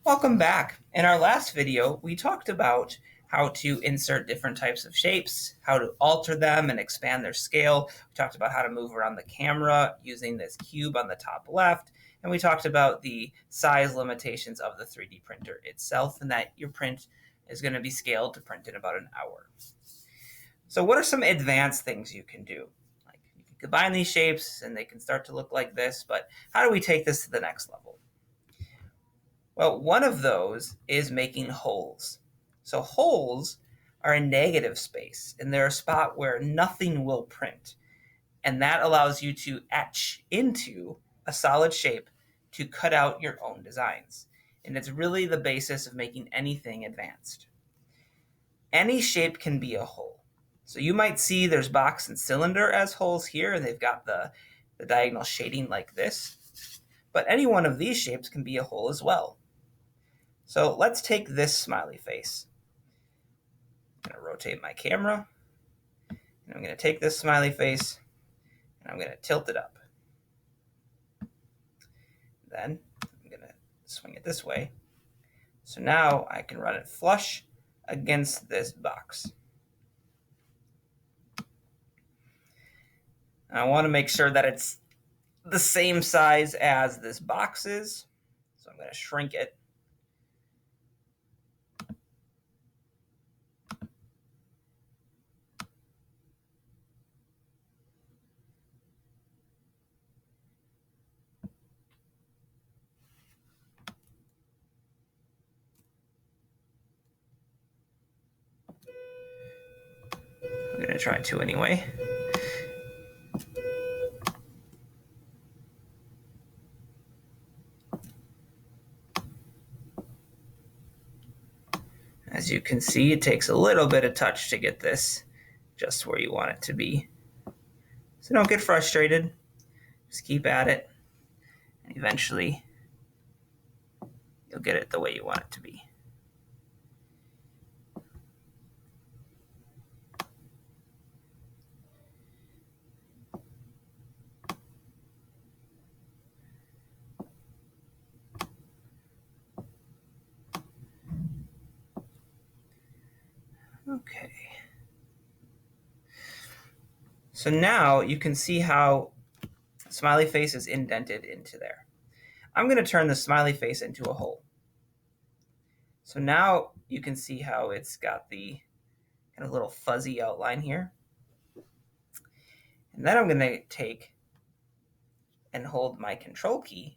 Welcome back. In our last video, we talked about how to insert different types of shapes, how to alter them and expand their scale. We talked about how to move around the camera using this cube on the top left. And we talked about the size limitations of the 3D printer itself and that your print is going to be scaled to print in about an hour. So what are some advanced things you can do? Like you can combine these shapes and they can start to look like this, but how do we take this to the next level? Well, one of those is making holes. So holes are a negative space, and they're a spot where nothing will print. And that allows you to etch into a solid shape to cut out your own designs. And it's really the basis of making anything advanced. Any shape can be a hole. So you might see there's box and cylinder as holes here, and they've got the diagonal shading like this. But any one of these shapes can be a hole as well. So let's take this smiley face. I'm going to rotate my camera, and I'm going to take this smiley face, and I'm going to tilt it up. Then I'm going to swing it this way. So now I can run it flush against this box. I want to make sure that it's the same size as this box is. So I'm going to shrink it. I'm going to try to anyway. As you can see, it takes a little bit of touch to get this just where you want it to be. So don't get frustrated. Just keep at it, and eventually you'll get it the way you want it to be. Okay. So now you can see how smiley face is indented into there. I'm going to turn the smiley face into a hole. So now you can see how it's got the kind of little fuzzy outline here. And then I'm going to take and hold my control key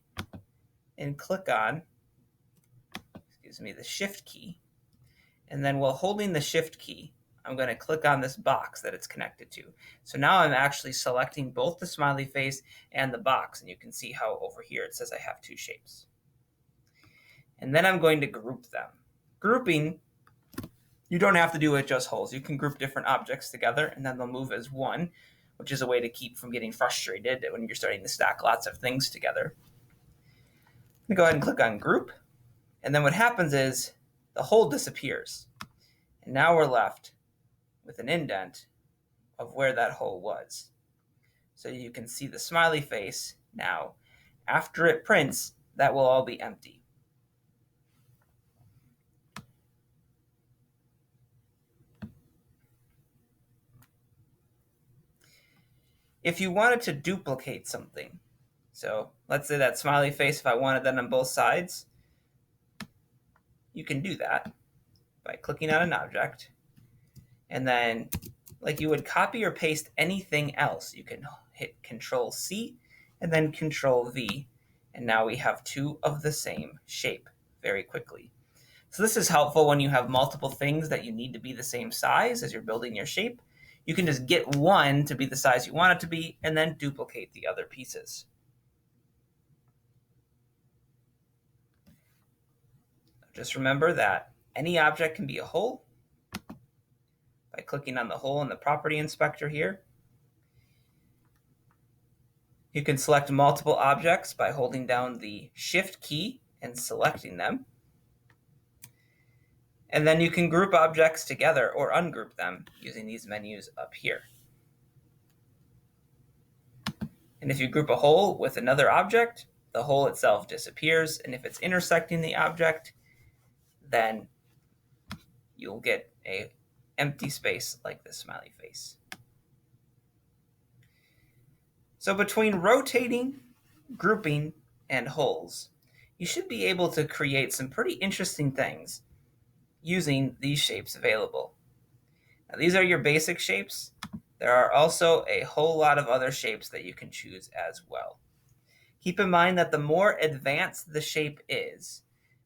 and click on, the shift key. And then while holding the shift key, I'm going to click on this box that it's connected to. So now I'm actually selecting both the smiley face and the box. And you can see how over here it says I have two shapes. And then I'm going to group them. Grouping, you don't have to do it just holes. You can group different objects together and then they'll move as one, which is a way to keep from getting frustrated when you're starting to stack lots of things together. I'm going to go ahead and click on group. And then what happens is the hole disappears. And now we're left with an indent of where that hole was. So you can see the smiley face now. After it prints, that will all be empty. If you wanted to duplicate something, so let's say that smiley face, if I wanted that on both sides, you can do that by clicking on an object. And then like you would copy or paste anything else, you can hit Control C and then Control V. And now we have two of the same shape very quickly. So this is helpful when you have multiple things that you need to be the same size as you're building your shape. You can just get one to be the size you want it to be and then duplicate the other pieces. Just remember that any object can be a hole by clicking on the hole in the property inspector here. You can select multiple objects by holding down the shift key and selecting them. And then you can group objects together or ungroup them using these menus up here. And if you group a hole with another object, the hole itself disappears, and if it's intersecting the object, then you'll get a empty space like this smiley face. So between rotating, grouping, and holes, you should be able to create some pretty interesting things using these shapes available. Now, these are your basic shapes. There are also a whole lot of other shapes that you can choose as well. Keep in mind that the more advanced the shape is,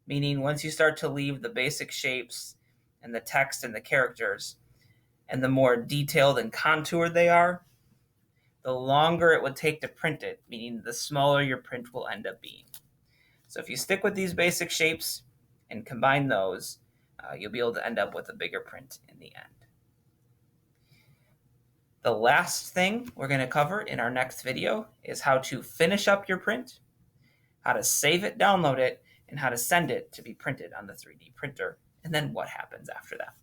meaning once you start to leave the basic shapes and the text and the characters, and the more detailed and contoured they are, the longer it would take to print it, meaning the smaller your print will end up being. So if you stick with these basic shapes and combine those, you'll be able to end up with a bigger print in the end. The last thing we're going to cover in our next video is how to finish up your print, how to save it, download it, and how to send it to be printed on the 3D printer, and then what happens after that.